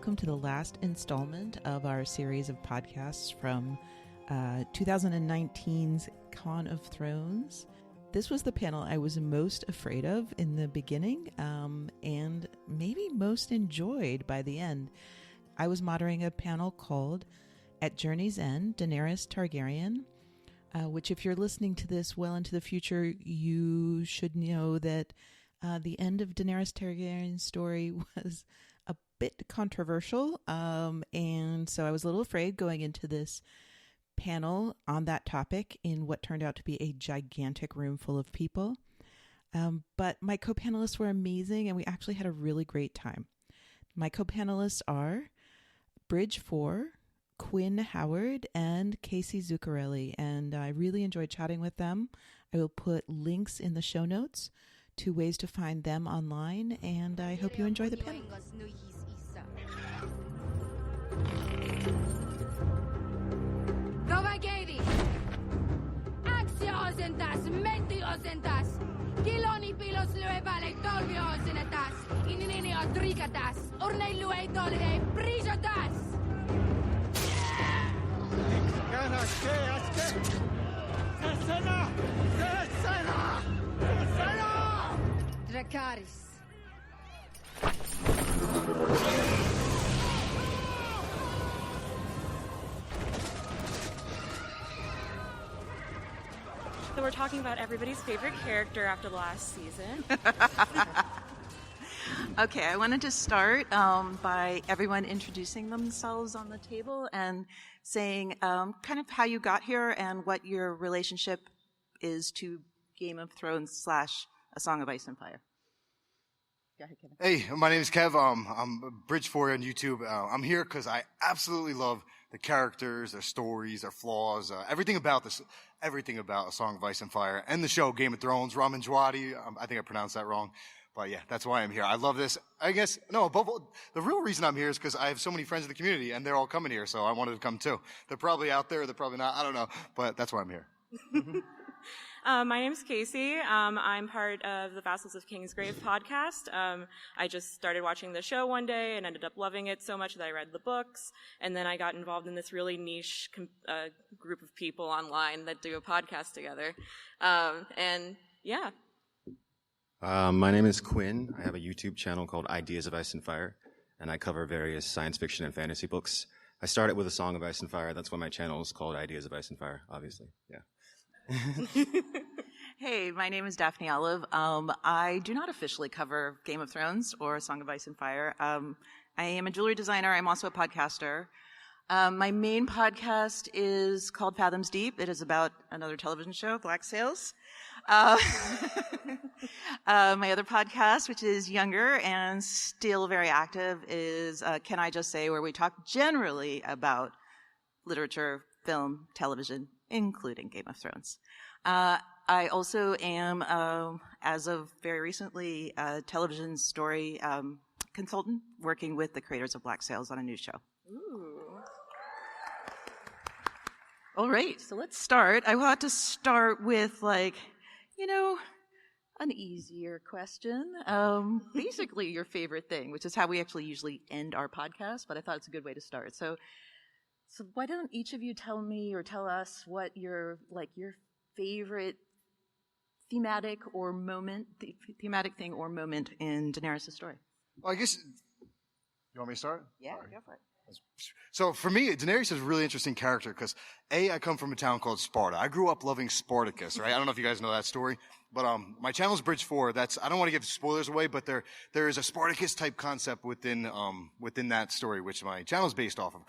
welcome to the last installment of our series of podcasts from 2019's Con of Thrones. This was the panel I was most afraid of in the beginning, and maybe most enjoyed by the end. I was moderating a panel called At Journey's End, Daenerys Targaryen, which if you're listening to this well into the future, you should know that the end of Daenerys Targaryen's story was a bit controversial, and so I was a little afraid going into this panel on that topic in what turned out to be a gigantic room full of people. But my co-panelists were amazing, and we actually had a really great time. My co-panelists are Bridge 4, Quinn Howard, and Casey Zuccarelli, and I really enjoyed chatting with them. I will put links in the show notes to ways to find them online, and I hope you enjoy the panel. Rovagedi! Axiosentas, mentiosentas, Kiloni pilos luevale dolviosenetas, Ininio drigatas, Urnelue dolide prijotas! Dracarys. So we're talking about everybody's favorite character after the last season. Okay, I wanted to start by everyone introducing themselves on the table and saying kind of how you got here and what your relationship is to Game of Thrones / A Song of Ice and Fire. Go ahead, Kevin. Hey, my name is Kev. I'm Bridge4 on YouTube. I'm here because I absolutely love the characters, their stories, their flaws, everything about A Song of Ice and Fire, and the show Game of Thrones. Ramin Djawadi, I think I pronounced that wrong. But yeah, that's why I'm here. I love this. I guess, no, above all, the real reason I'm here is because I have so many friends in the community, and they're all coming here, so I wanted to come too. They're probably out there, they're probably not, I don't know, but that's why I'm here. My name's Casey. I'm part of the Vassals of Kingsgrave podcast. I just started watching the show one day and ended up loving it so much that I read the books, and then I got involved in this really niche group of people online that do a podcast together. And yeah. My name is Quinn. I have a YouTube channel called Ideas of Ice and Fire, and I cover various science fiction and fantasy books. I started with A Song of Ice and Fire. That's why my channel is called Ideas of Ice and Fire, obviously. Yeah. Hey, my name is Daphne Olive. I do not officially cover Game of Thrones or A Song of Ice and Fire. I am a jewelry designer. I'm also a podcaster. My main podcast is called Fathoms Deep. It is about another television show, Black Sails. My other podcast, which is younger and still very active, is Can I Just Say, where we talk generally about literature, film, television, including Game of Thrones. I also am, as of very recently, a television story consultant working with the creators of Black Sails on a new show. Ooh. All right, so let's start. I want to start with, an easier question. Basically, your favorite thing, which is how we actually usually end our podcast, but I thought it's a good way to start. So why don't each of you tell me or tell us what your favorite thematic thing or moment in Daenerys' story? Well, I guess, you want me to start? Yeah, Sorry. go for it. So for me, Daenerys is a really interesting character because I come from a town called Sparta. I grew up loving Spartacus, right? I don't know if you guys know that story, but my channel is Bridge4. I don't want to give spoilers away, but there is a Spartacus type concept within that story, which my channel is based off of.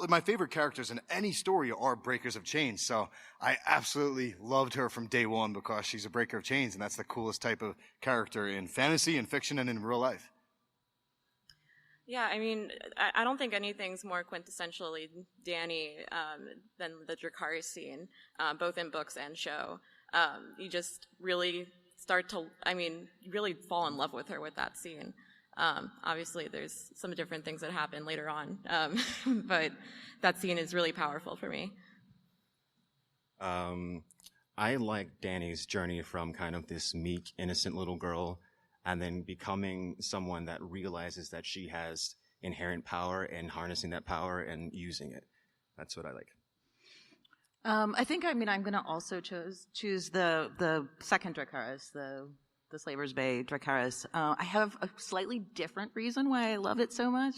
My favorite characters in any story are breakers of chains, so I absolutely loved her from day one because she's a breaker of chains, and that's the coolest type of character in fantasy, in fiction, and in real life. Yeah, I mean, I don't think anything's more quintessentially Dany than the Dracarys scene, both in books and show. You just really really fall in love with her with that scene. Obviously, there's some different things that happen later on, but that scene is really powerful for me. I like Dany's journey from kind of this meek, innocent little girl and then becoming someone that realizes that she has inherent power and harnessing that power and using it. That's what I like. I think, I'm going to also choose the second Dracarys, the Slaver's Bay Dracarys. I have a slightly different reason why I love it so much.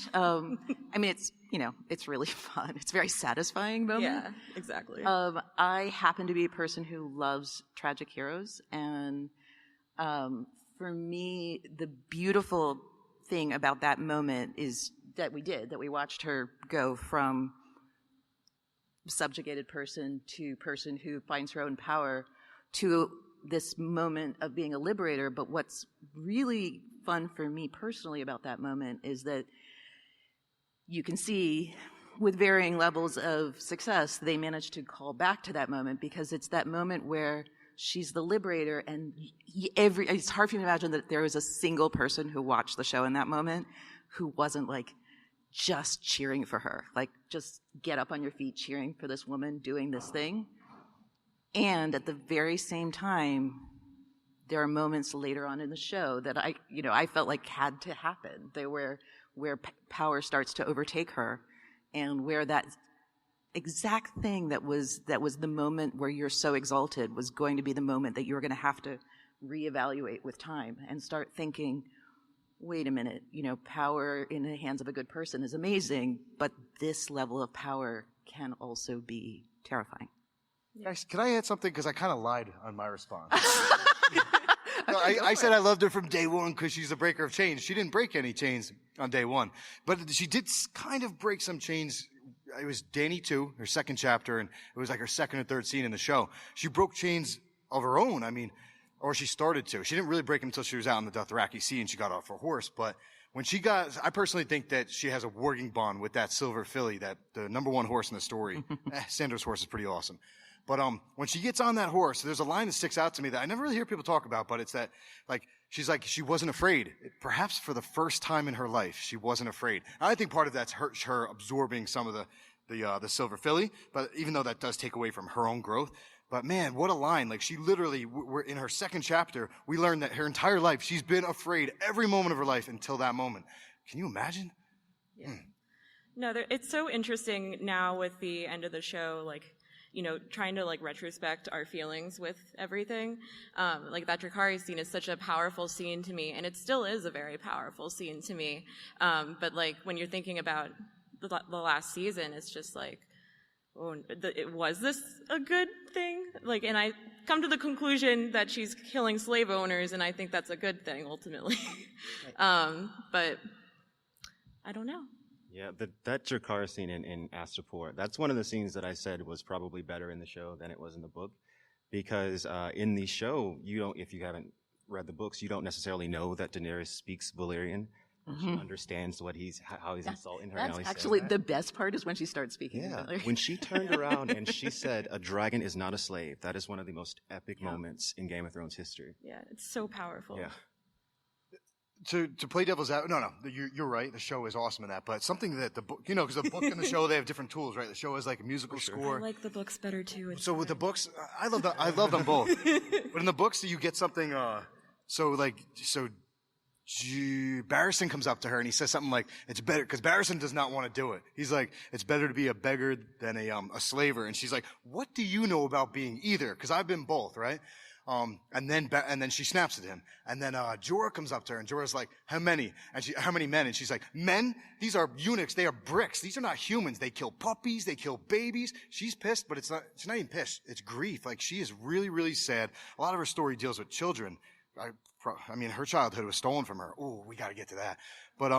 It's really fun. It's a very satisfying moment. Yeah, exactly. I happen to be a person who loves tragic heroes, and for me, the beautiful thing about that moment is that we watched her go from subjugated person to person who finds her own power to this moment of being a liberator. But what's really fun for me personally about that moment is that you can see with varying levels of success, they manage to call back to that moment, because it's that moment where she's the liberator, and it's hard for me to imagine that there was a single person who watched the show in that moment who wasn't like just cheering for her, like just get up on your feet cheering for this woman doing this thing. And at the very same time, there are moments later on in the show that I felt like had to happen. They where power starts to overtake her, and where that exact thing that was the moment where you're so exalted was going to be the moment that you were going to have to reevaluate with time and start thinking, wait a minute, power in the hands of a good person is amazing, but this level of power can also be terrifying. Guys, can I add something? Because I kind of lied on my response. I said I loved her from day one because she's a breaker of chains. She didn't break any chains on day one, but she did kind of break some chains. It was Dany 2, her second chapter, and it was like her second or third scene in the show. She broke chains of her own. Or she started to. She didn't really break them until she was out in the Dothraki Sea and she got off her horse. But when I personally think that she has a working bond with that silver filly, that the number one horse in the story. Sandra's horse is pretty awesome. But when she gets on that horse, there's a line that sticks out to me that I never really hear people talk about, but it's that, she's like, she wasn't afraid. Perhaps for the first time in her life, she wasn't afraid. And I think part of that's her absorbing some of the silver filly, but even though that does take away from her own growth. But man, what a line. She literally, we're in her second chapter, we learned that her entire life, she's been afraid every moment of her life until that moment. Can you imagine? Yeah. No, it's so interesting now with the end of the show, trying to retrospect our feelings with everything. That Dracarys scene is such a powerful scene to me, and it still is a very powerful scene to me. But when you're thinking about the last season, it's just was this a good thing? And I come to the conclusion that she's killing slave owners, and I think that's a good thing ultimately. But I don't know. Yeah, that Dracarys scene in Astapor, that's one of the scenes that I said was probably better in the show than it was in the book, because in the show, if you haven't read the books, you don't necessarily know that Daenerys speaks Valyrian. She understands how he's insulting her. That's actually the best part is when she starts speaking. Yeah, when she turned around and she said, "A dragon is not a slave." That is one of the most epic moments in Game of Thrones history. Yeah, it's so powerful. Yeah. To play devil's advocate, no, you're right. The show is awesome in that, but something that the book, because the book and the show, they have different tools, right? The show is like a musical score. I like the books better too. So with the books, I love them both. But in the books, you get something. Barristan comes up to her and he says something like, "It's better," because Barristan does not want to do it. He's like, "It's better to be a beggar than a slaver." And she's like, "What do you know about being either?" Because I've been both, right? And then she snaps at him. And then Jorah comes up to her and Jorah's like, "How many?" And how many men? And she's like, "Men? These are eunuchs. They are bricks. These are not humans. They kill puppies. They kill babies." She's pissed, but she's not even pissed. It's grief. She is really, really sad. A lot of her story deals with children. Her childhood was stolen from her. Oh, we got to get to that. But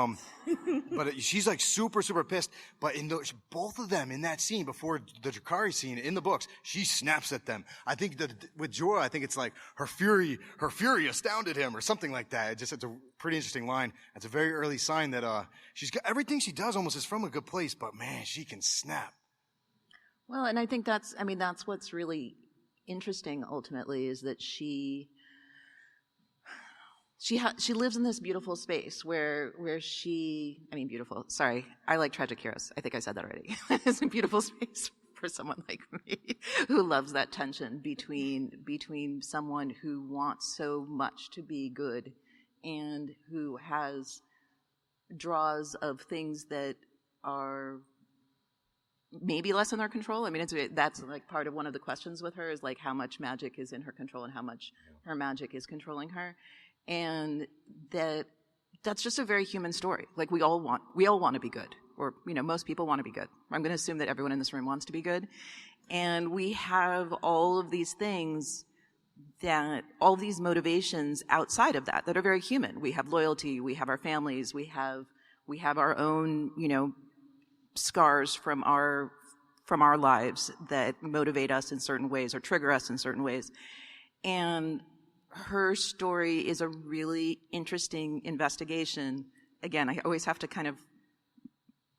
she's super, super pissed. But both of them in that scene before the Dracarys scene in the books, she snaps at them. I think that with Jorah, I think it's her fury astounded him or something like that. It's a pretty interesting line. It's a very early sign that she's got everything she does almost is from a good place. But man, she can snap. Well, and I think that's what's really interesting ultimately is that she lives in this beautiful space where beautiful. Sorry, I like tragic heroes. I think I said that already. It's a beautiful space for someone like me who loves that tension between someone who wants so much to be good and who has draws of things that are maybe less in their control. I mean, that's like part of one of the questions with her is like how much magic is in her control and how much her magic is controlling her. And that's just a very human story. Like we all want to be good, or, you know, most people want to be good. I'm going to assume that everyone in this room wants to be good. And we have all of these things all these motivations outside of that are very human. We have loyalty, we have our families, we have our own, you know, scars from our lives that motivate us in certain ways or trigger us in certain ways. And her story is a really interesting investigation. Again, I always have to kind of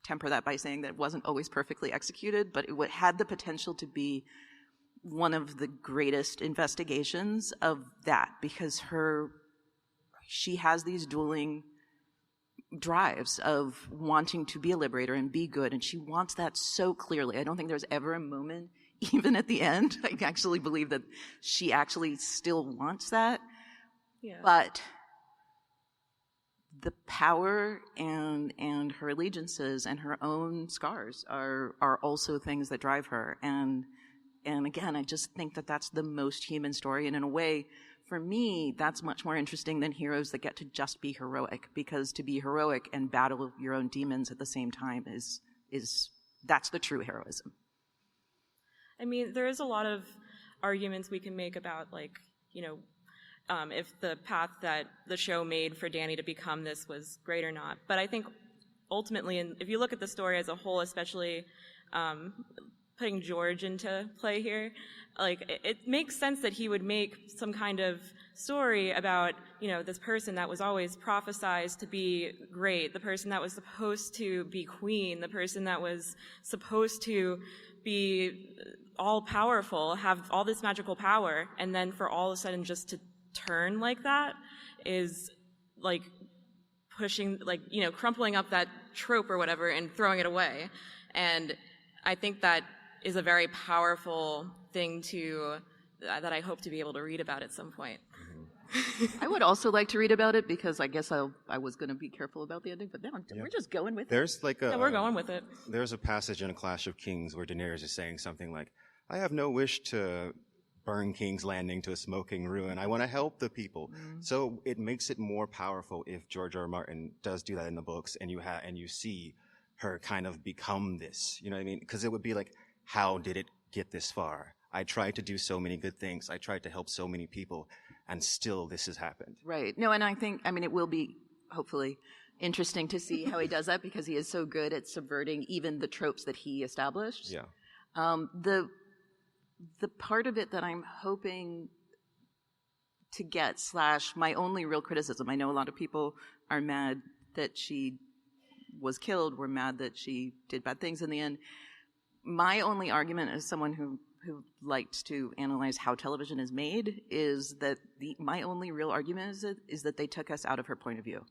temper that by saying that it wasn't always perfectly executed, but it had the potential to be one of the greatest investigations of that, because she has these dueling drives of wanting to be a liberator and be good, and she wants that so clearly. I don't think there's ever a moment, even at the end, I actually believe that she actually still wants that. Yeah. But the power and her allegiances and her own scars are also things that drive her. And again, I just think that that's the most human story. And in a way, for me, that's much more interesting than heroes that get to just be heroic, because to be heroic and battle your own demons at the same time that's the true heroism. I mean, there is a lot of arguments we can make about, like, you know, if the path that the show made for Dany to become this was great or not. But I think ultimately, and if you look at the story as a whole, especially putting George into play here, like, it makes sense that he would make some kind of story about, you know, this person that was always prophesized to be great, the person that was supposed to be queen, the person that was supposed to be all-powerful, have all this magical power, and then for all of a sudden just to turn like that is like pushing, like, you know, crumpling up that trope or whatever and throwing it away. And I think that is a very powerful thing that I hope to be able to read about at some point. I would also like to read about it, because I guess I was going to be careful about the ending, but now we're just going with it. There's like Yeah, we're going with it. There's a passage in A Clash of Kings where Daenerys is saying something like, I have no wish to burn King's Landing to a smoking ruin. I want to help the people. Mm-hmm. So it makes it more powerful if George R. R. Martin does do that in the books, and you see her kind of become this. You know what I mean? Because it would be like, how did it get this far? I tried to do so many good things. I tried to help so many people, and still this has happened. Right. No, and I think, I mean, it will be hopefully interesting to see how he does that, because he is so good at subverting even the tropes that he established. Yeah. The part of it that I'm hoping to get / my only real criticism, I know a lot of people are mad that she was killed, were mad that she did bad things in the end. My only argument as someone who likes to analyze how television is made is that my only real argument is that they took us out of her point of view.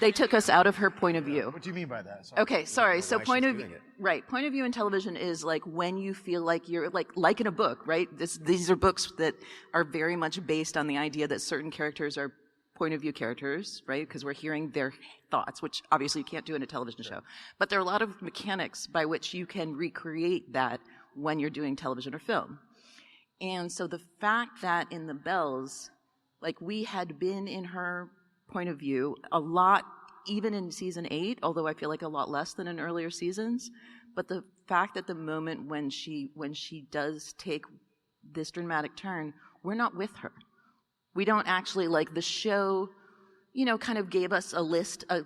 They took us out of her point of view. What do you mean by that? Sorry. Okay, sorry. So point of view in television is like when you feel like you're like in a book, right? These are books that are very much based on the idea that certain characters are point of view characters, right? Because we're hearing their thoughts, which obviously you can't do in a television show. But there are a lot of mechanics by which you can recreate that when you're doing television or film. And so the fact that in The Bells, like, we had been in her point of view a lot, even in season 8, although I feel like a lot less than in earlier seasons. But the fact that the moment when she does take this dramatic turn, we're not with her. We don't actually, like, the show, you know, kind of gave us a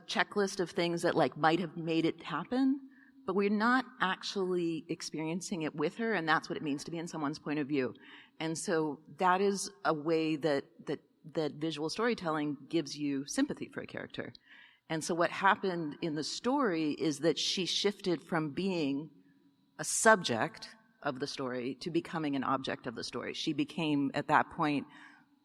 checklist of things that, like, might have made it happen, but we're not actually experiencing it with her, and that's what it means to be in someone's point of view. And so that is a way that visual storytelling gives you sympathy for a character. And so what happened in the story is that she shifted from being a subject of the story to becoming an object of the story. She became, at that point,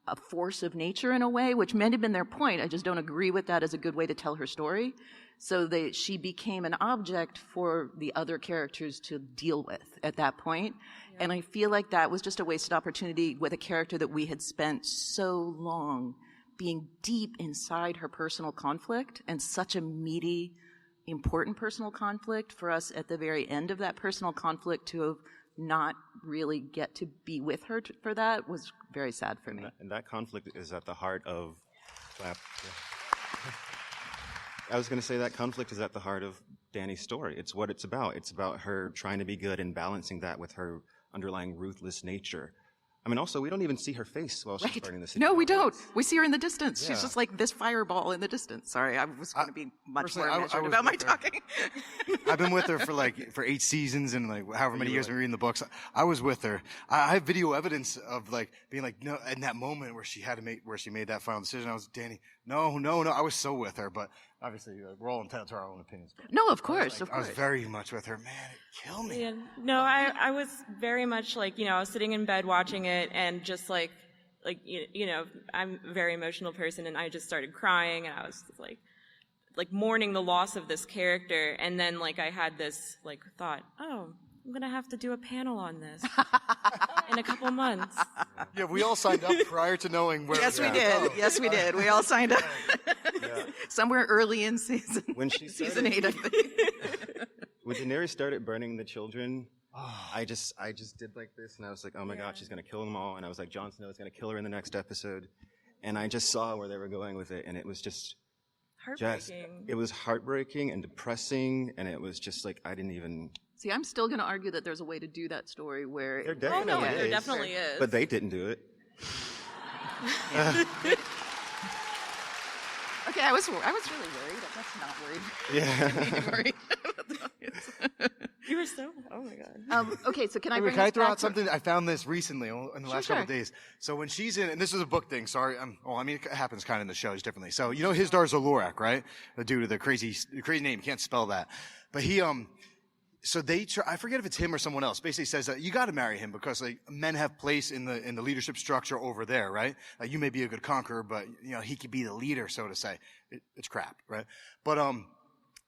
a force of nature in a way, which may have been their point. I just don't agree with that as a good way to tell her story. So she became an object for the other characters to deal with at that point. Yeah. And I feel like that was just a wasted opportunity with a character that we had spent so long being deep inside her personal conflict, and such a meaty, important personal conflict, for us at the very end of that personal conflict to have not really get to be with her for that was very sad for me. And that conflict is at the heart of... I was going to say that conflict is at the heart of Dani's story. It's what it's about. It's about her trying to be good and balancing that with her underlying ruthless nature. I mean, also, we don't even see her face while she's burning the city. No, we don't. We see her in the distance. Yeah. She's just like this fireball in the distance. Sorry, I was going to be much more personally, measured was about my with her. talking. I've been with her for 8 seasons and like however many years we're reading the books. I was with her. I have video evidence of like being like, no, in that moment where she made that final decision. I was, Dani, no. I was so with her, but obviously we're all entitled to our own opinions. But No, of course, I was very much with her. Man, it killed me. Yeah. No, I was very much like, I was sitting in bed watching it and just like, I'm a very emotional person, and I just started crying, and I was like mourning the loss of this character. And then like I had this like thought, oh, I'm going to have to do a panel on this in a couple months. Yeah, we all signed up prior to knowing where. Yes, we did. Yes, we did. We all signed up. Somewhere early in season When she season 8, I think. When Daenerys started burning the children, I just did like this, and I was like, oh my God, she's going to kill them all. And I was like, Jon Snow is going to kill her in the next episode. And I just saw where they were going with it, and it was just Heartbreaking. it was heartbreaking and depressing, and it was just like, I didn't even... See, I'm still going to argue that there's a way to do that story where... There Oh, no, definitely there is. definitely is. But they didn't do it. Okay, I was really worried. That's not worried. Yeah. Worried. You were so, oh my God. Okay, so can I Wait, bring can I us throw back out something? I found this recently in the last couple of days. So when she's in, and this is a book thing, sorry. It happens kind of in the shows differently. So, Hizdahr Zolorak, right? The dude with the crazy name. You can't spell that. But he, so I forget if it's him or someone else, basically says that you got to marry him because like men have place in the leadership structure over there, right? Like you may be a good conqueror, but he could be the leader, so to say. It's crap, right? But,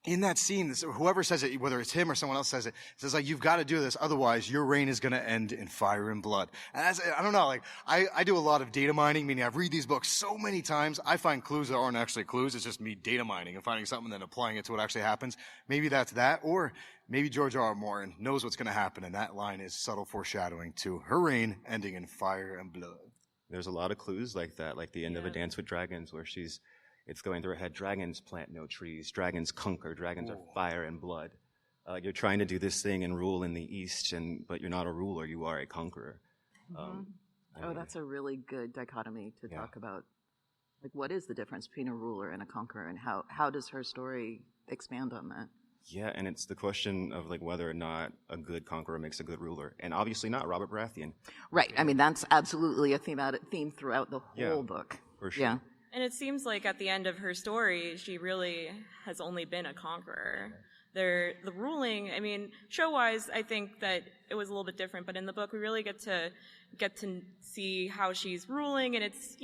in that scene, whoever says it, whether it's him or someone else says it, says like, you've got to do this, otherwise your reign is going to end in fire and blood. And I don't know, like, I do a lot of data mining, meaning I've read these books so many times, I find clues that aren't actually clues, it's just me data mining and finding something and then applying it to what actually happens. Maybe that's that, or maybe George R. R. Martin knows what's going to happen, and that line is subtle foreshadowing to her reign ending in fire and blood. There's a lot of clues like that, like the end of A Dance with Dragons, where it's going through her head, dragons plant no trees, dragons conquer, dragons are fire and blood. You're trying to do this thing and rule in the East, but you're not a ruler, you are a conqueror. That's a really good dichotomy to talk about. Like, what is the difference between a ruler and a conqueror, and how does her story expand on that? Yeah, and it's the question of like whether or not a good conqueror makes a good ruler, and obviously not Robert Baratheon. Right. I mean, that's absolutely a theme throughout the whole book. For sure. Yeah. And it seems like at the end of her story, she really has only been a conqueror. The ruling, I mean, show-wise, I think that it was a little bit different, but in the book, we really get to see how she's ruling, and it's,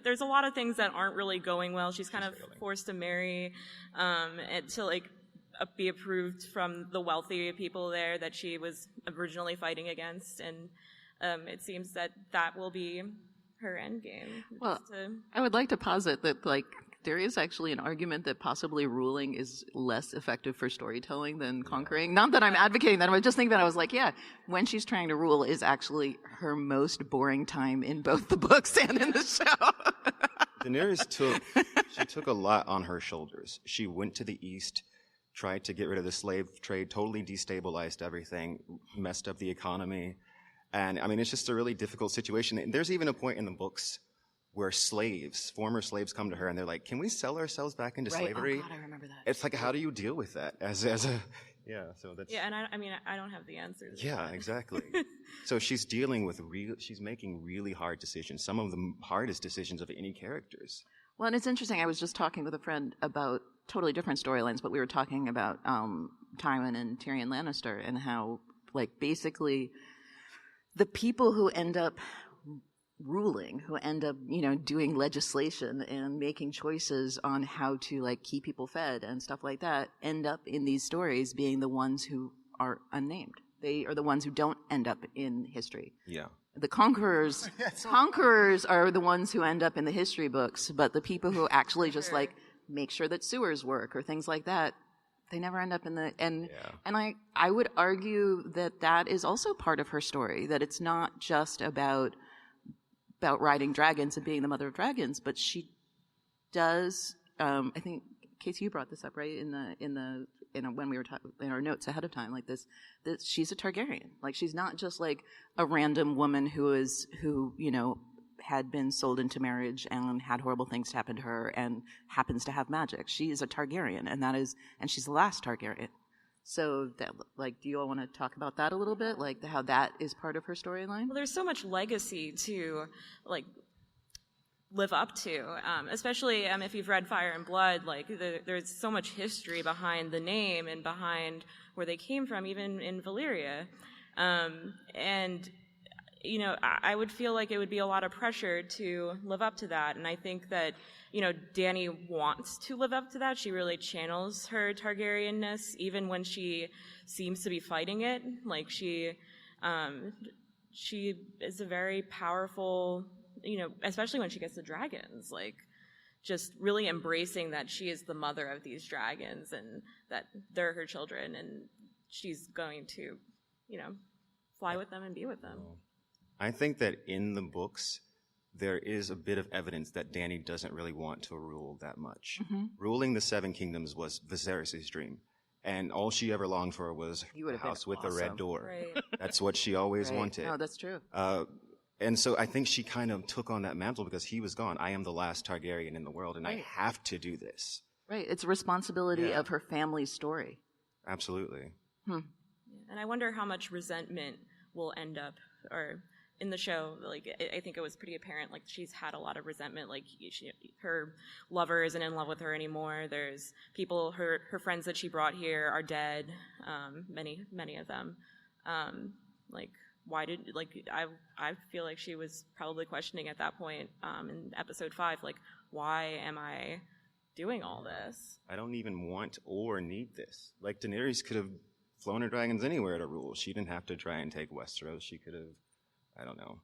there's a lot of things that aren't really going well. She's kind of forced to marry, and to like be approved from the wealthy people there that she was originally fighting against, and it seems that will be her end game. Well, I would like to posit that, like, there is actually an argument that possibly ruling is less effective for storytelling than conquering. Not that I'm advocating that. I was just thinking that I was like, yeah, when she's trying to rule is actually her most boring time in both the books and in the show. Daenerys took a lot on her shoulders. She went to the East, tried to get rid of the slave trade, totally destabilized everything, messed up the economy. And I mean, it's just a really difficult situation. And there's even a point in the books where former slaves come to her and they're like, can we sell ourselves back into slavery? Oh, God, I remember that. It's like, how do you deal with that so that's... Yeah, and I don't have the answers. Yeah, exactly. So she's dealing with she's making really hard decisions, some of the hardest decisions of any characters. Well, and it's interesting. I was just talking with a friend about totally different storylines, but we were talking about Tywin and Tyrion Lannister and how, like, basically the people who end up ruling, who end up, doing legislation and making choices on how to, like, keep people fed and stuff like that, end up in these stories being the ones who are unnamed. They are the ones who don't end up in history. Yeah. The conquerors are the ones who end up in the history books, but the people who actually just like make sure that sewers work or things like that, they never end up in the and I would argue that is also part of her story, that it's not just about riding dragons and being the mother of dragons, but she does. I think Casey, you brought this up, right? When we were in our notes ahead of time, like this, she's a Targaryen. Like, she's not just like a random woman who had been sold into marriage and had horrible things happen to her and happens to have magic. She is a Targaryen, and she's the last Targaryen. So, that, like, do you all want to talk about that a little bit? Like, how that is part of her storyline? Well, there's so much legacy to, like, live up to, especially if you've read Fire and Blood. Like, there's so much history behind the name and behind where they came from, even in Valyria. And, I would feel like it would be a lot of pressure to live up to that. And I think that, Dany wants to live up to that. She really channels her Targaryenness, even when she seems to be fighting it. Like, she is a very powerful, especially when she gets the dragons, like, just really embracing that she is the mother of these dragons and that they're her children, and she's going to, fly with them and be with them. I think that in the books, there is a bit of evidence that Dany doesn't really want to rule that much. Mm-hmm. Ruling the Seven Kingdoms was Viserys' dream. And all she ever longed for was a house with a red door. Right. That's what she always wanted. No, that's true. And so I think she kind of took on that mantle because he was gone. I am the last Targaryen in the world, and I have to do this. Right. It's a responsibility of her family's story. Absolutely. And I wonder how much resentment will end up, or in the show, like, I think it was pretty apparent, like, she's had a lot of resentment. Like, her lover isn't in love with her anymore. There's people, her friends that she brought here are dead, many of them. I feel like she was probably questioning at that point in episode 5, like, why am I doing all this? I don't even want or need this. Like, Daenerys could have flown her dragons anywhere to rule. She didn't have to try and take Westeros. She could have, I don't know.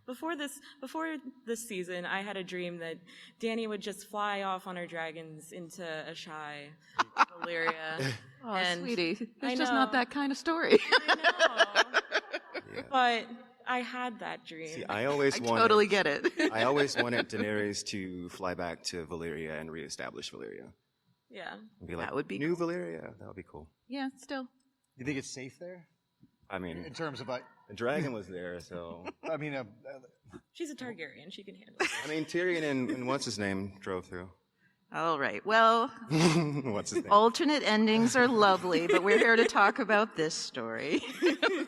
Before this season, I had a dream that Dany would just fly off on her dragons into Ashai, Valyria. Oh, sweetie, it's just not that kind of story. I know. Yeah. But I had that dream. See, I totally get it. I always wanted Daenerys to fly back to Valyria and reestablish Valyria. Yeah. And be like, that would be new cool. Valyria. That would be cool. Yeah, still. You think it's safe there? I mean, in terms of like, the dragon was there, so. I mean, she's a Targaryen. She can handle it. I mean, Tyrion and what's his name drove through. All right. Well, what's his name? Alternate endings are lovely, but we're here to talk about this story.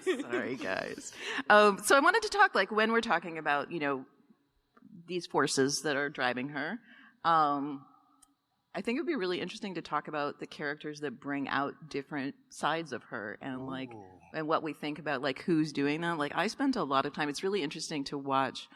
Sorry, guys. So I wanted to talk, like, when we're talking about, these forces that are driving her, I think it would be really interesting to talk about the characters that bring out different sides of her and like, and what we think about, like, who's doing that. Like, I spent a lot of time, it's really interesting to watch,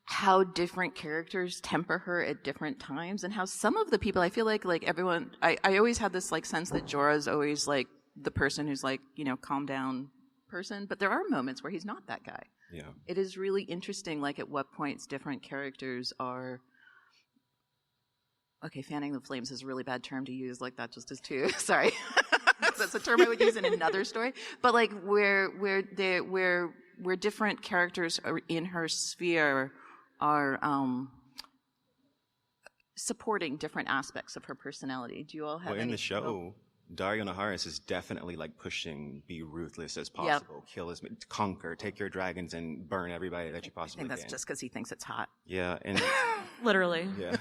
how different characters temper her at different times, and how some of the people, I feel like everyone, I always had this, like, sense that Jorah's always, like, the person who's, like, calm down person, but there are moments where he's not that guy. Yeah. It is really interesting, like, at what points different characters are, okay, fanning the flames is a really bad term to use, like, that just is too, sorry. That's a term I would use in another story, but, like, where different characters are in her sphere are supporting different aspects of her personality. Do you all have in the show, Daario Naharis is definitely, like, pushing be ruthless as possible, kill as conquer, take your dragons and burn everybody that you possibly can. I think that's just because he thinks it's hot. Yeah, and literally. Yeah.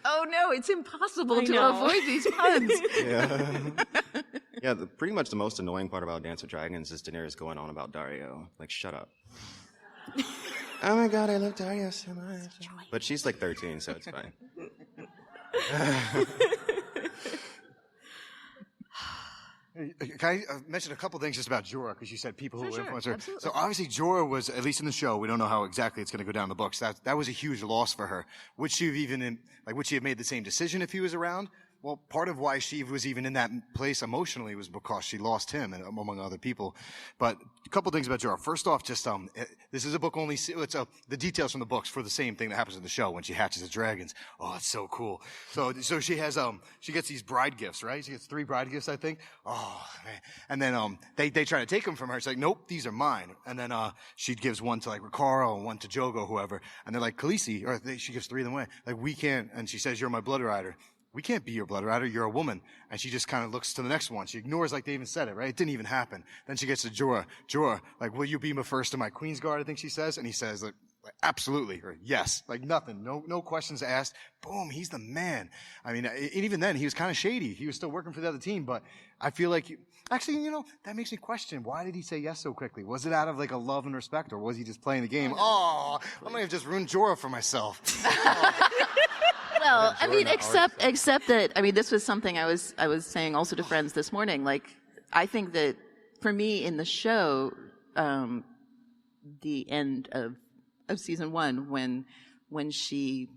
Oh no, it's impossible to avoid these puns. Yeah. Yeah, pretty much the most annoying part about Dance with Dragons is Daenerys going on about Daario. Like, shut up. Oh my god, I love Daario so much. But she's like 13, so it's fine. Can I mention a couple things just about Jorah, because you said people who influenced her. Absolutely. So obviously Jorah was, at least in the show, we don't know how exactly it's going to go down in the books. That was a huge loss for her. Would she have made the same decision if he was around? Well, part of why she was even in that place emotionally was because she lost him, and among other people. But a couple things about Jorah. First off, just this is a book only. It's the details from the books for the same thing that happens in the show when she hatches the dragons. Oh, it's so cool. So she has she gets these bride gifts, right? She gets 3 bride gifts, I think. Oh man. And then they try to take them from her. She's like, nope, these are mine. And then she gives one to like Ricaro and one to Jogo, whoever. And they're like, Khaleesi, she gives 3 of them away. Like, we can't. And she says, you're my blood rider. We can't be your blood rider. You're a woman. And she just kind of looks to the next one. She ignores like they even said it, right? It didn't even happen. Then she gets to Jorah. Jorah, like, will you be my first to my Queen's Guard? I think she says. And he says, like absolutely, or yes, like nothing, no questions asked. Boom, he's the man. I mean, and even then, he was kind of shady. He was still working for the other team, but I feel like, actually, that makes me question, why did he say yes so quickly? Was it out of like a love and respect, or was he just playing the game? Oh, I might have just ruined Jorah for myself. Well, I mean, except that, I mean, this was something I was saying also to friends this morning. Like, I think that for me in the show, the end of season 1, when she,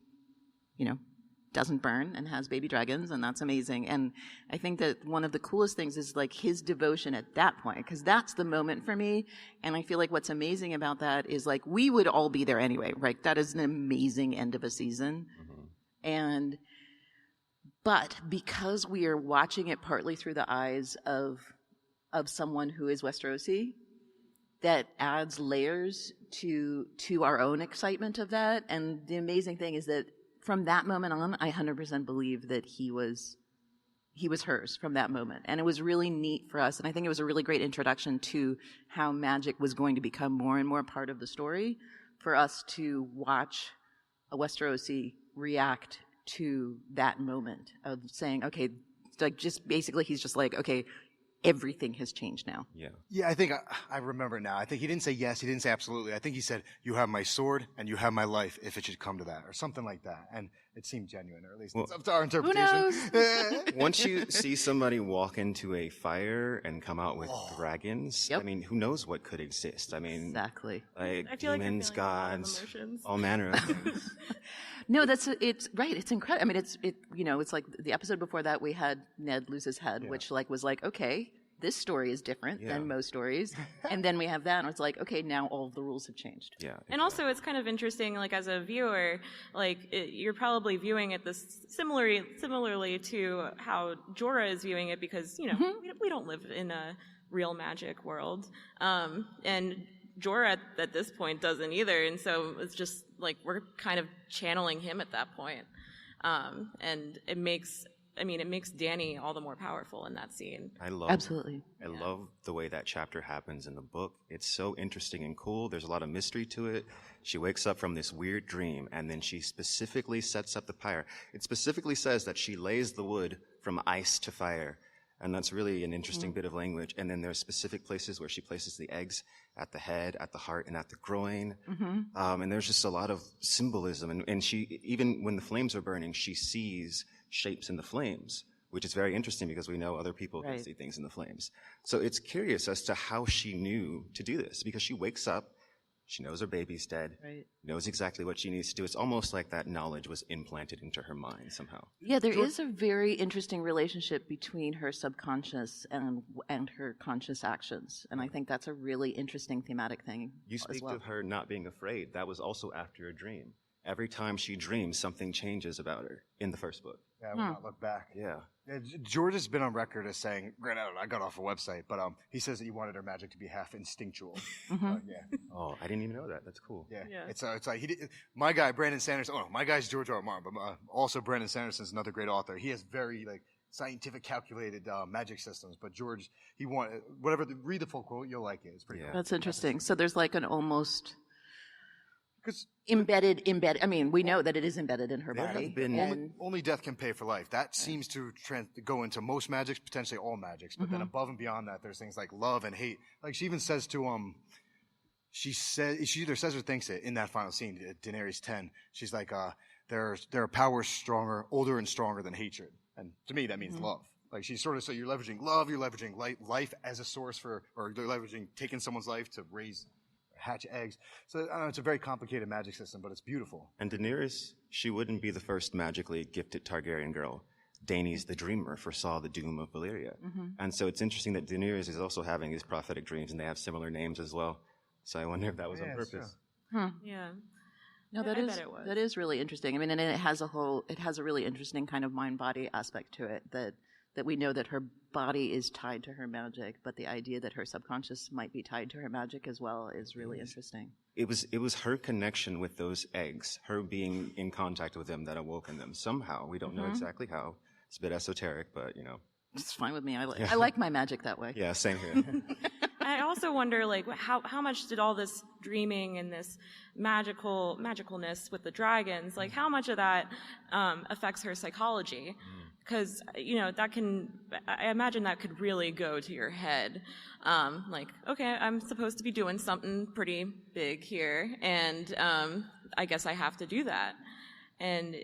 doesn't burn and has baby dragons, and that's amazing. And I think that one of the coolest things is like his devotion at that point, because that's the moment for me. And I feel like what's amazing about that is like we would all be there anyway, right? That is an amazing end of a season. But because we are watching it partly through the eyes of someone who is Westerosi, that adds layers to our own excitement of that. And the amazing thing is that from that moment on, I 100% believe that he was hers from that moment. And it was really neat for us. And I think it was a really great introduction to how magic was going to become more and more part of the story, for us to watch a Westerosi react to that moment of saying, okay, like just basically he's just like, okay, everything has changed now. Yeah, I think I remember now. I think he didn't say yes, he didn't say absolutely. I think he said, you have my sword and you have my life if it should come to that, or something like that. And it seemed genuine, or at least it's up to our interpretation. Who knows? Once you see somebody walk into a fire and come out with dragons, Yep. I mean, who knows what could exist? I mean, Exactly. like I feel like demons, you're feeling a lot of gods, emotions. all manner of things. No, it's right. It's incredible. I mean, it's like the episode before that we had Ned lose his head, which was like, okay, this story is different than most stories. And then we have that, and it's like, okay, now all of the rules have changed. Yeah. And also, it's kind of interesting, like as a viewer, like you're probably viewing it this similarly to how Jorah is viewing it, because we don't live in a real magic world, and Jorah at this point doesn't either, and so it's just like we're kind of channeling him at that point, and it makes Dany all the more powerful in that scene. Absolutely. I love the way that chapter happens in the book. It's so interesting and cool. There's a lot of mystery to it. She wakes up from this weird dream, and then she specifically sets up the pyre. It specifically says that she lays the wood from ice to fire, and that's really an interesting bit of language. And then there's specific places where she places the eggs at the head, at the heart, and at the groin. And there's just a lot of symbolism. And she, even when the flames are burning, she sees shapes in the flames, which is very interesting because we know other people can see things in the flames. So it's curious as to how she knew to do this, because she wakes up, she knows her baby's dead, knows exactly what she needs to do. It's almost like that knowledge was implanted into her mind somehow. Yeah, there is a very interesting relationship between her subconscious and her conscious actions. And I think that's a really interesting thematic thing You as speak well. of her not being afraid. That was also after a dream. Every time she dreams, something changes about her in the first book. Yeah, I will not look back. Yeah. George has been on record as saying, granted, I got off a website, but he says that he wanted her magic to be half instinctual. Oh, I didn't even know that. That's cool. Yeah. It's like my guy Brandon Sanderson. Oh, no, my guy's George R. R. Martin, but also Brandon Sanderson's another great author. He has very scientific, calculated magic systems. But George, he wanted read the full quote. You'll like it. It's pretty cool. That's interesting. So there's like an almost 'Cause embedded. I mean, we know that it is embedded in her There body. have been- and Only death can pay for life. That seems to go into most magics, potentially all magics. But then above and beyond that, there's things like love and hate. Like she even says to she either says or thinks it in that final scene, Daenerys 10. She's like, there are powers older and stronger than hatred. And to me, that means love. Like she's sort of, so you're leveraging love, you're leveraging life as a source or you're leveraging taking someone's life to hatch eggs. So I don't know, it's a very complicated magic system, but it's beautiful. And Daenerys, she wouldn't be the first magically gifted Targaryen girl. Daenerys the Dreamer foresaw the doom of Valyria. And so it's interesting that Daenerys is also having these prophetic dreams, and they have similar names as well. So I wonder if that was on purpose. Yeah. No, I bet it was. that is really interesting. I mean, and it has a really interesting kind of mind-body aspect to it, that we know that her body is tied to her magic, but the idea that her subconscious might be tied to her magic as well is really interesting. It was her connection with those eggs, her being in contact with them, that awoken them somehow. We don't know exactly how. It's a bit esoteric, but It's fine with me. I like my magic that way. Yeah, same here. I also wonder, like, how much did all this dreaming and this magicalness with the dragons, like, how much of that affects her psychology? Because, I imagine that could really go to your head. Like, okay, I'm supposed to be doing something pretty big here, and I guess I have to do that. And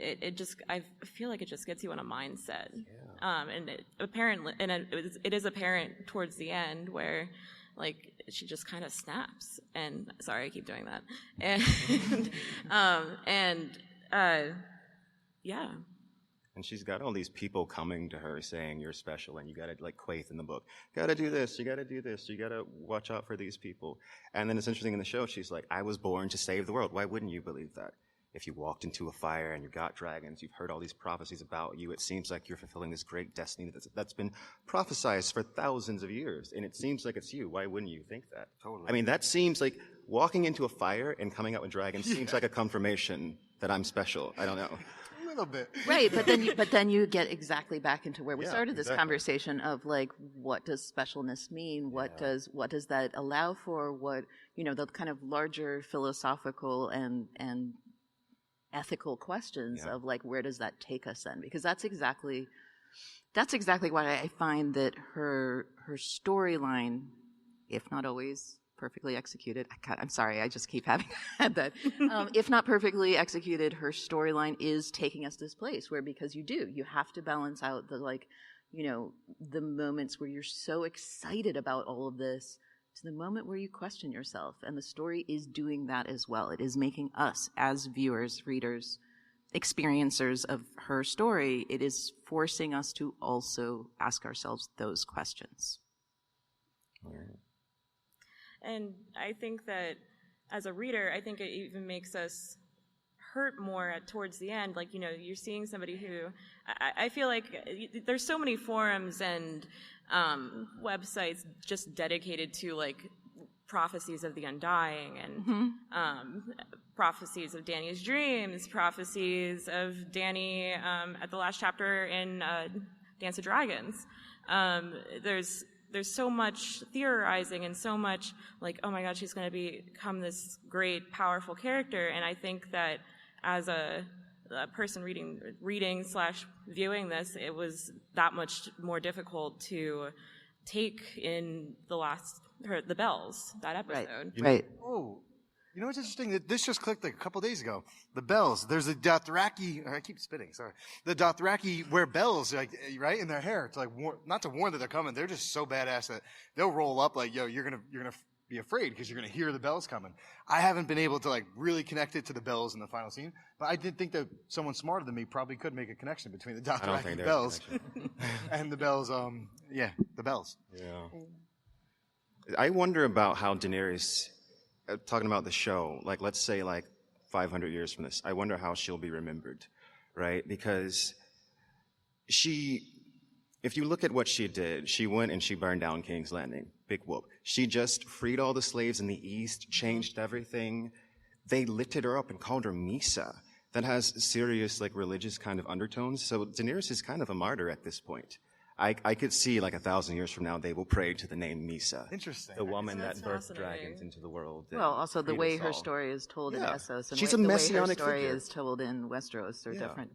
I feel like it just gets you in a mindset. Yeah. And it is apparent towards the end where, like, she just kind of snaps. And sorry, I keep doing that. And yeah. And she's got all these people coming to her saying, you're special, and you gotta, like Quaithe in the book, gotta do this, you gotta do this, you gotta watch out for these people. And then it's interesting in the show, she's like, I was born to save the world. Why wouldn't you believe that? If you walked into a fire and you got dragons, you've heard all these prophecies about you, it seems like you're fulfilling this great destiny that's been prophesized for thousands of years, and it seems like it's you. Why wouldn't you think that? Totally. I mean, that seems like walking into a fire and coming out with dragons seems like a confirmation that I'm special. I don't know. A little bit. Right, but then you get exactly back into where we started this conversation of, like, what does specialness mean? What does that allow for? What, the kind of larger philosophical and ethical questions of, like, where does that take us then? Because that's exactly why I find that her storyline, if not always perfectly executed, I'm sorry, I just keep having had that. If not perfectly executed, her storyline is taking us to this place where, because you have to balance out the, like, the moments where you're so excited about all of this to the moment where you question yourself. And the story is doing that as well. It is making us, as viewers, readers, experiencers of her story, it is forcing us to also ask ourselves those questions. And I think that as a reader, I think it even makes us hurt more towards the end. Like, you're seeing somebody who, I feel like there's so many forums and websites just dedicated to, like, prophecies of the undying and prophecies of Dany's dreams, prophecies of Dany at the last chapter in Dance of Dragons. There's so much theorizing and so much, like, oh my God, she's going to become this great, powerful character. And I think that as a person reading/viewing this, it was that much more difficult to take in the bells, that episode. Right. Oh, you know what's interesting? This just clicked like a couple days ago. The bells. There's a Dothraki. I keep spitting. Sorry. The Dothraki wear bells, like, right, in their hair to, like, not to warn that they're coming. They're just so badass that they'll roll up like, yo, you're gonna be afraid because you're gonna hear the bells coming. I haven't been able to, like, really connect it to the bells in the final scene, but I did think that someone smarter than me probably could make a connection between the Dothraki bells and the bells. The bells. Yeah. I wonder about how Daenerys, talking about the show, like, let's say, like, 500 years from this, I wonder how she'll be remembered, right? Because if you look at what she did, she went and she burned down King's Landing. Big whoop. She just freed all the slaves in the East, changed everything. They lifted her up and called her Misa. That has serious, like, religious kind of undertones. So Daenerys is kind of a martyr at this point. I could see, like, 1,000 years from now, they will pray to the name Misa. Interesting. The woman that birthed fascinating. Dragons into the world. Well, also the way her story is told in Essos, and She's the a way her messianic story figure. is told in Westeros are Yeah.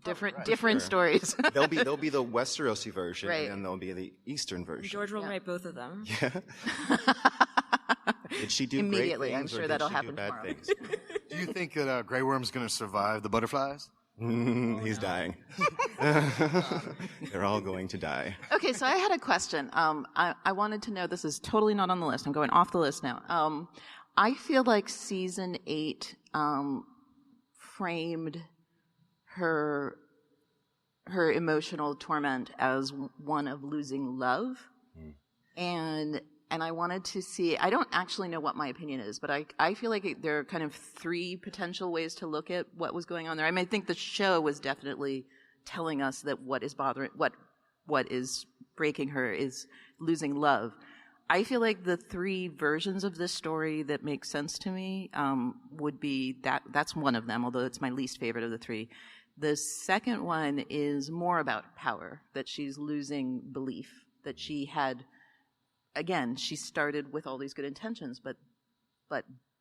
different stories. There'll be the Westerosi version, Right. and then there'll be the Eastern version. George will write both of them. Yeah. Did she do Immediately, great I'm things, sure or did that'll she happen do bad tomorrow. things? Do you think that Grey Worm's gonna survive the butterflies? He's dying. They're all going to die. Okay, so I had a question. I wanted to know, this is totally not on the list. I'm going off the list now. I feel like season 8 framed her her emotional torment as one of losing love. And I wanted to see, I don't actually know what my opinion is, but I feel like there are kind of three potential ways to look at what was going on there. I mean, I think the show was definitely telling us that what is breaking her is losing love. I feel like the three versions of this story that make sense to me would be that's one of them, although it's my least favorite of the three. The second one is more about power, that she's losing belief, that she had, again, she started with all these good intentions, but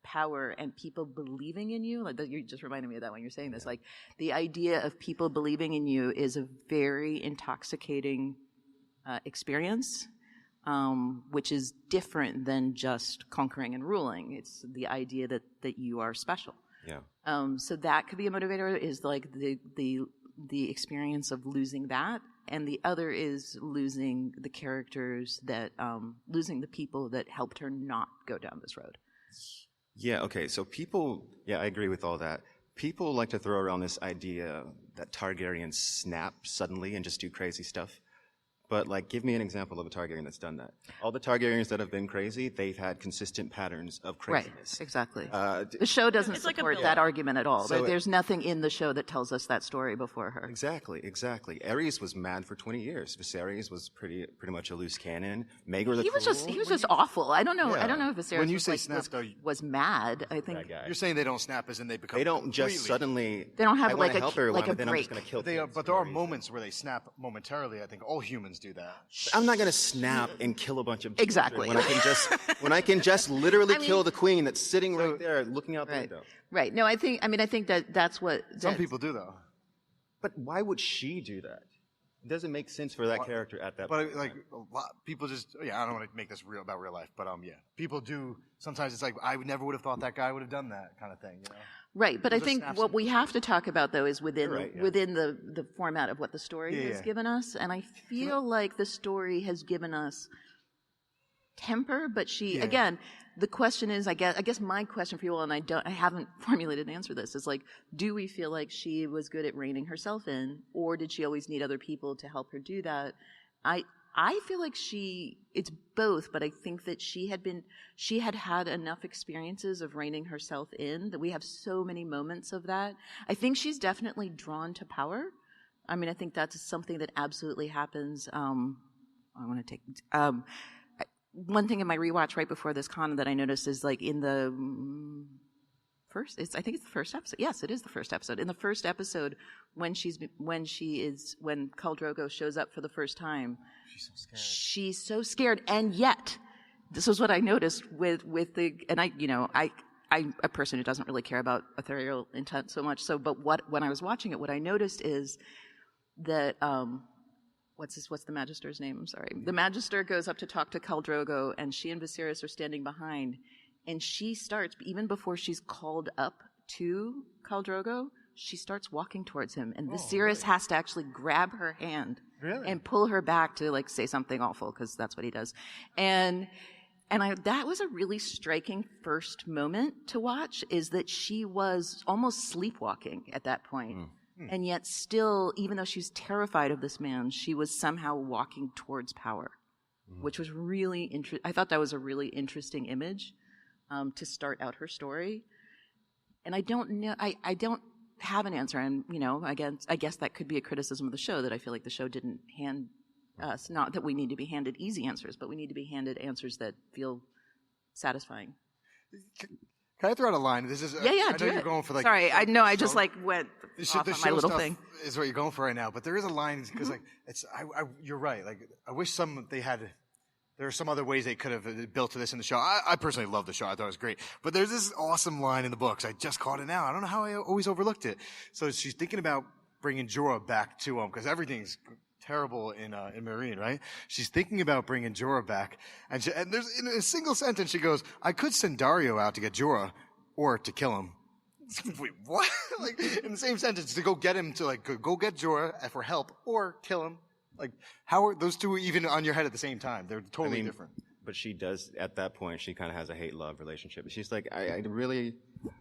power and people believing in you, like you just reminded me of that when you're saying this, like the idea of people believing in you is a very intoxicating experience, which is different than just conquering and ruling. It's the idea that you are special. Yeah. So that could be a motivator, is like the experience of losing that. And the other is losing the characters losing the people that helped her not go down this road. Yeah, okay. So I agree with all that. People like to throw around this idea that Targaryens snap suddenly and just do crazy stuff. But, like, give me an example of a Targaryen that's done that. All the Targaryens that have been crazy, they've had consistent patterns of craziness. Right, exactly. The show doesn't support that argument at all. So there's nothing in the show that tells us that story before her. Exactly. Aerys was mad for 20 years. Viserys was pretty much a loose cannon. Maegor the Cruel. He was just awful. I don't know. Yeah. I don't know if Viserys When you say snap, was mad. I think You're saying they don't snap as in they become they don't just suddenly. They don't have I like wanna help everyone, like a but then I'm break. just going to kill. but there are moments where they snap momentarily. I think all humans do that. I'm not going to snap and kill a bunch of children Exactly. when I can just literally kill the queen that's sitting right there looking out the window. Right. No, I think that's what Some people do though. But why would she do that? It doesn't make sense for that character at that point. But like a lot, people just I don't want to make this real about real life, but people do. Sometimes it's like I never would have thought that guy would have done that kind of thing. You know? Right, but I Those are think snaps. what we have to talk about, though, is within the format of what the story has Yeah. given us. And I feel like the story has given us temper, but again, the question is, I guess my question for you all, and I haven't formulated an answer to this, is like, do we feel like she was good at reining herself in, or did she always need other people to help her do that? I feel like it's both, but I think that she had enough experiences of reining herself in that we have so many moments of that. I think she's definitely drawn to power. I mean, I think that's something that absolutely happens. I want to take, one thing in my rewatch right before this con that I noticed is like in the I think it's the first episode. Yes, it is the first episode. In the first episode, when Khal Drogo shows up for the first time, she's so scared. And yet, this is what I noticed with and I'm a person who doesn't really care about ethereal intent so much. So, but when I was watching it, what I noticed is that, what's the Magister's name? I'm sorry. The Magister goes up to talk to Khal Drogo, and she and Viserys are standing behind. And she starts, even before she's called up to Khal Drogo, she starts walking towards him. And Viserys has to actually grab her hand and pull her back to like say something awful, because that's what he does. And that was a really striking first moment to watch, is that she was almost sleepwalking at that point. And yet still, even though she was terrified of this man, she was somehow walking towards power, which was really interesting. I thought that was a really interesting image. To start out her story. And I don't know, I don't have an answer. And, I guess that could be a criticism of the show, that I feel like the show didn't hand us, not that we need to be handed easy answers, but we need to be handed answers that feel satisfying. Can I throw out a line? This is Yeah, I know do you're it. going for like. Sorry, I know I just like went off The on my show little stuff thing. is what you're going for right now, but there is a line because like it's. You're right. Like I wish they had. There are some other ways they could have built to this in the show. I personally love the show. I thought it was great. But there's this awesome line in the books. I just caught it now. I don't know how I always overlooked it. So she's thinking about bringing Jorah back to him because everything's terrible in Meereen, right? She's thinking about bringing Jorah back. And there's in a single sentence she goes, I could send Daario out to get Jorah or to kill him. Wait, what? Like in the same sentence, to go get him to like, go get Jorah for help or kill him. Like, how are those two even on your head at the same time? They're totally different. But she does, at that point, she kind of has a hate-love relationship. She's like, I really... Sorry.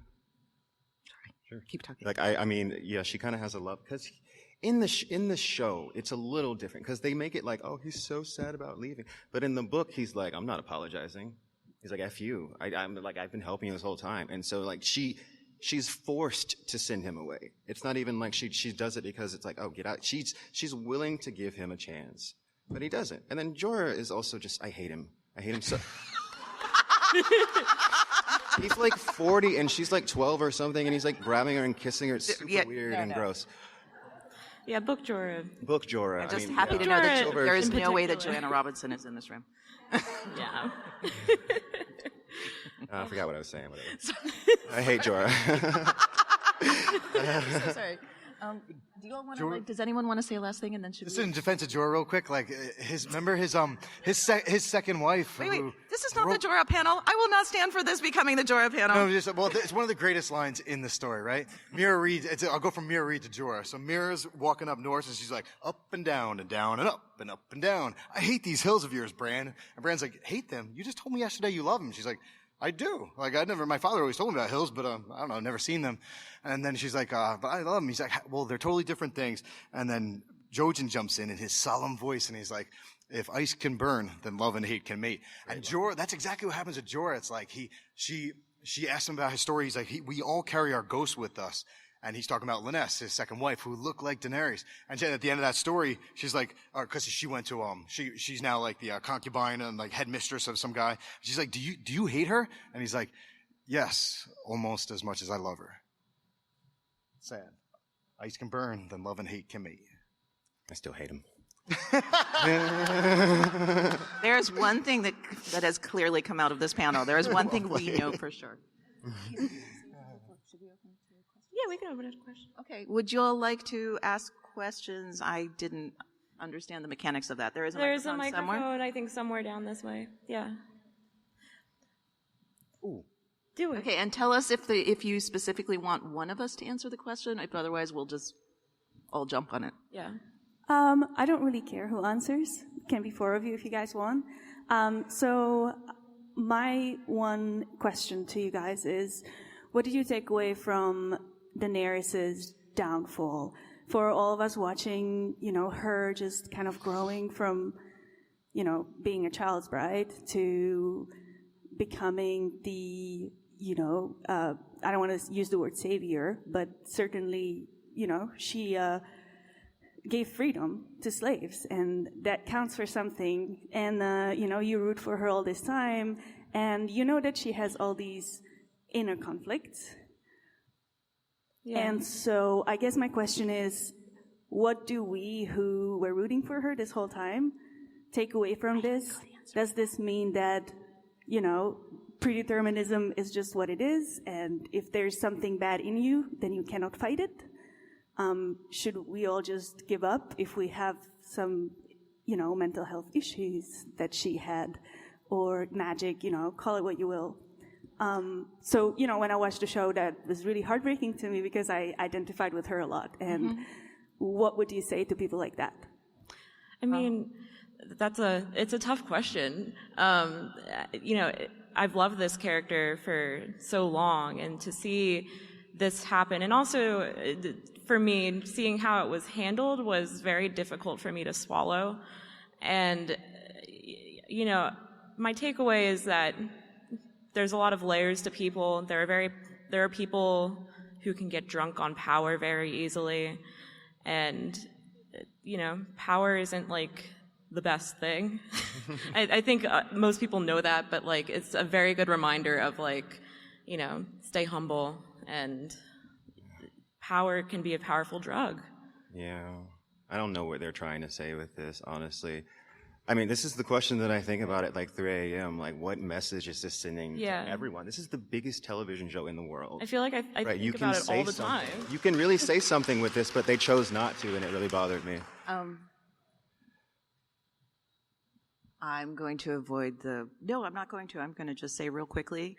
Sure. Keep talking. Like, she kind of has a love, because In the show, it's a little different because they make it like, oh, he's so sad about leaving. But in the book, he's like, I'm not apologizing. He's like, F you. I'm like, I've been helping you this whole time. And so like she's forced to send him away. It's not even like she does it because it's like, oh, get out. She's willing to give him a chance, but he doesn't. And then Jorah is also just, I hate him. I hate him so. He's like 40 and she's like 12 or something, and he's like grabbing her and kissing her. It's super weird and gross. Yeah, book Jorah. Book Jorah. I'm just happy to know that Jorah there is no way that particular. Joanna Robinson is in this room. Yeah. I forgot what I was saying. Whatever. I hate Jorah. So sorry. Do you all want to? Does anyone want to say a last thing, and then should Just we? in defense of Jorah, real quick, like his second wife. Wait. who This is not wrote- the Jorah panel. I will not stand for this becoming the Jorah panel. No, it's one of the greatest lines in the story, right? Mira Reed, I'll go from Mira Reed to Jorah. So Mira's walking up north, and she's like, up and down and down and up and up and down. I hate these hills of yours, Bran. And Bran's like, hate them? You just told me yesterday you love them. She's like, I do. Like, my father always told me about hills, but I don't know, I've never seen them. And then she's like, but I love them. He's like, well, they're totally different things. And then Jojen jumps in his solemn voice, and he's like, if ice can burn, then love and hate can mate. And Jorah, that's exactly what happens to Jorah. It's like she asked him about his story. He's like, we all carry our ghosts with us. And he's talking about Lyness, his second wife, who looked like Daenerys. And then at the end of that story, she's like, cause she went to, she's now like the concubine and like headmistress of some guy. She's like, do you hate her? And he's like, yes, almost as much as I love her. Sad. Ice can burn, then love and hate can mate. I still hate him. There's one thing that has clearly come out of this panel. There is one thing we know for sure. Yeah, we can open it to questions. Okay. Would you all like to ask questions? I didn't understand the mechanics of that. There's a microphone somewhere. I think, somewhere down this way. Yeah. Ooh. Do it. Okay, and tell us if you specifically want one of us to answer the question. If otherwise, we'll just all jump on it. Yeah. I don't really care who answers. It can be 4 of you if you guys want. So my one question to you guys is, what did you take away from Daenerys' downfall? For all of us watching, her just kind of growing from, being a child's bride to becoming the, I don't want to use the word savior, but certainly, she gave freedom to slaves, and that counts for something. And, you root for her all this time, and you know that she has all these inner conflicts. Yeah. And so I guess my question is, what do we who were rooting for her this whole time take away from this? Does this mean that, predeterminism is just what it is, and if there's something bad in you, then you cannot fight it? Should we all just give up if we have some, mental health issues that she had, or magic, call it what you will? So, when I watched the show, that was really heartbreaking to me because I identified with her a lot. And what would you say to people like that? I mean, it's a tough question. I've loved this character for so long, and to see this happen, and also for me, seeing how it was handled was very difficult for me to swallow. And, my takeaway is that there's a lot of layers to people. There are people who can get drunk on power very easily, and power isn't like the best thing. I think most people know that, but like it's a very good reminder of stay humble, and power can be a powerful drug. Yeah, I don't know what they're trying to say with this, honestly. I mean, this is the question that I think about at like 3 a.m. Like, what message is this sending to everyone? This is the biggest television show in the world. I feel like I think about it all the time. You can really say something with this, but they chose not to, and it really bothered me. I'm going to avoid no, I'm not going to. I'm going to just say real quickly,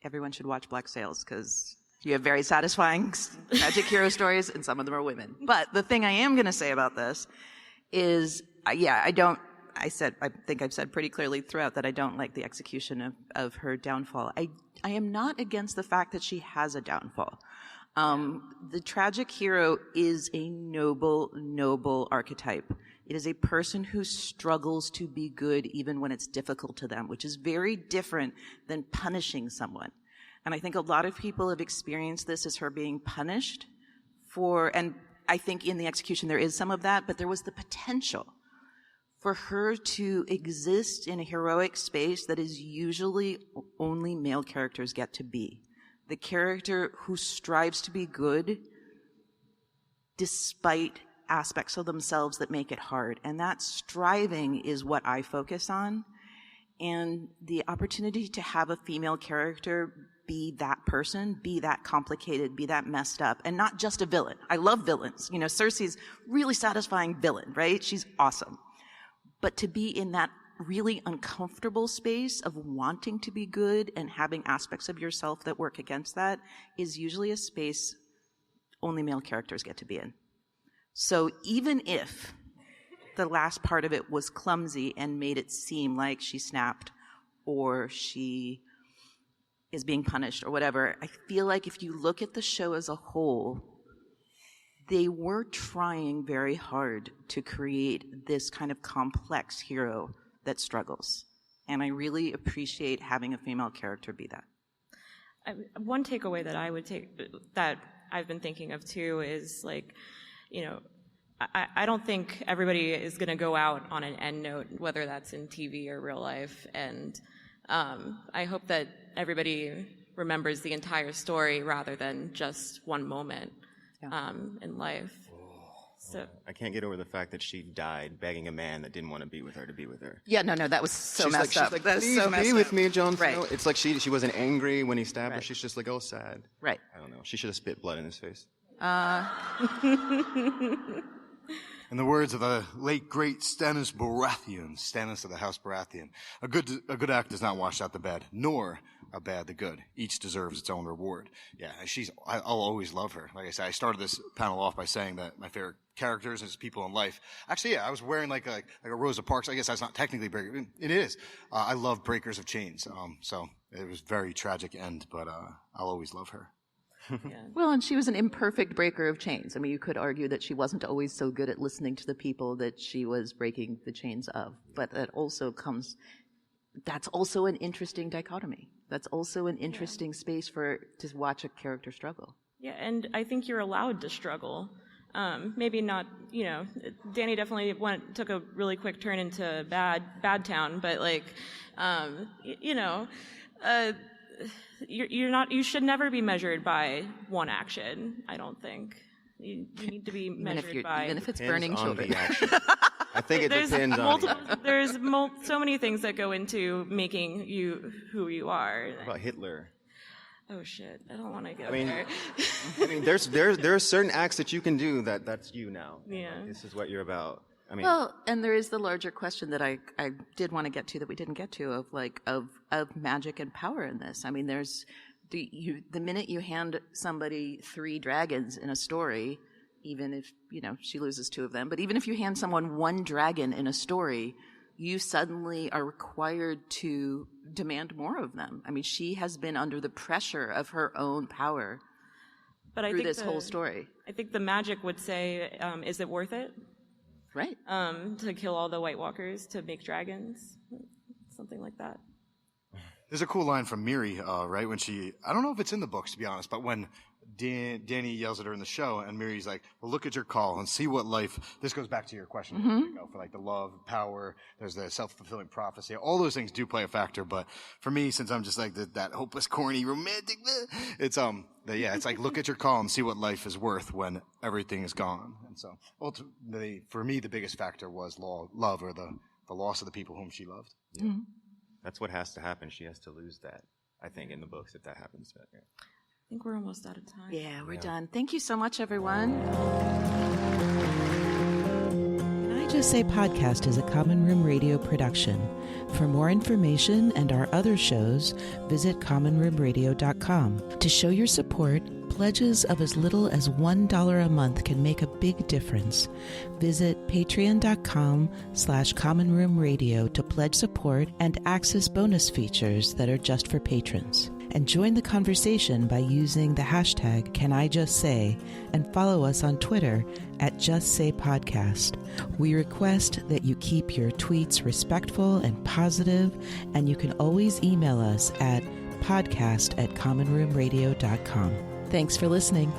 everyone should watch Black Sails, because you have very satisfying magic hero stories, and some of them are women. But the thing I am going to say about this is, I think I've said pretty clearly throughout that I don't like the execution of her downfall. I am not against the fact that she has a downfall. The tragic hero is a noble, noble archetype. It is a person who struggles to be good even when it's difficult to them, which is very different than punishing someone. And I think a lot of people have experienced this as her being punished and I think in the execution there is some of that, but there was the potential for her to exist in a heroic space that is usually only male characters get to be. The character who strives to be good despite aspects of themselves that make it hard. And that striving is what I focus on. And the opportunity to have a female character be that person, be that complicated, be that messed up, and not just a villain. I love villains. You know, Cersei's really satisfying villain, right? She's awesome. But to be in that really uncomfortable space of wanting to be good and having aspects of yourself that work against that is usually a space only male characters get to be in. So even if the last part of it was clumsy and made it seem like she snapped or she is being punished or whatever, I feel like if you look at the show as a whole, they were trying very hard to create this kind of complex hero that struggles. And I really appreciate having a female character be that. One takeaway that I would take, that I've been thinking of too, is like, you know, I don't think everybody is going to go out on an end note, whether that's in TV or real life. And I hope that everybody remembers the entire story rather than just one moment in life. So I can't get over the fact that she died begging a man that didn't want to be with her to be with her. Yeah, no, that was so messed up. She's like, that is please so messed be up. with me, Jon Right. Snow. It's like she wasn't angry when he stabbed her. Right. She's just like, oh, sad. Right. I don't know. She should have spit blood in his face. In the words of the late great Stannis Baratheon, Stannis of the House Baratheon, a good act does not wash out the bad, nor a bad the good. Each deserves its own reward. Yeah, I'll always love her. Like I said, I started this panel off by saying that my favorite characters is people in life. Actually, yeah, I was wearing like a Rosa Parks. I guess that's not technically Breaker. It is. I love Breakers of Chains. So it was a very tragic end, but I'll always love her. yeah. Well, and she was an imperfect breaker of chains. I mean, you could argue that she wasn't always so good at listening to the people that she was breaking the chains of. But that's also an interesting dichotomy. That's also an interesting space to watch a character struggle. Yeah, and I think you're allowed to struggle. Maybe not, you know, Dany definitely took a really quick turn into bad town, but like, you know, you should never be measured by one action, I don't think. You need to be measured by... Even if it's burning children. I think it depends on the action. There's so many things that go into making you who you are. What about Hitler? Oh shit, I don't want to go there. I mean, there are certain acts that you can do that's you now. Yeah. Like, this is what you're about. I mean, Well, and there is the larger question that I did want to get to that we didn't get to of magic and power in this. I mean, there's the minute you hand somebody 3 dragons in a story, even if, you know, she loses 2 of them, but even if you hand someone 1 dragon in a story, you suddenly are required to demand more of them. I mean, she has been under the pressure of her own power through this whole story. I think the magic would say, is it worth it? Right. To kill all the White Walkers to make dragons, something like that. There's a cool line from Miri, right? When I don't know if it's in the books, to be honest, but when Dany yells at her in the show, and Miri's like, well, look at your call and see what life, this goes back to your question, for like the love, power, there's the self-fulfilling prophecy, all those things do play a factor, but for me, since I'm just like that hopeless, corny, romantic, it's like, look at your call and see what life is worth when everything is gone. And so, ultimately, for me, the biggest factor was love, or the loss of the people whom she loved. Yeah. Mm-hmm. That's what has to happen. She has to lose that, I think, in the books, if that happens. But, yeah. I think we're almost out of time. Yeah, we're done. Thank you so much, everyone. Can I Just Say podcast is a Common Room Radio production. For more information and our other shows, visit commonroomradio.com. To show your support, pledges of as little as $1 a month can make a big difference. Visit patreon.com/commonroomradio to pledge support and access bonus features that are just for patrons. and join the conversation by using the hashtag #CanIJustSay and follow us on Twitter @JustSayPodcast. We request that you keep your tweets respectful and positive, and you can always email us at podcast@commonroomradio.com. Thanks for listening.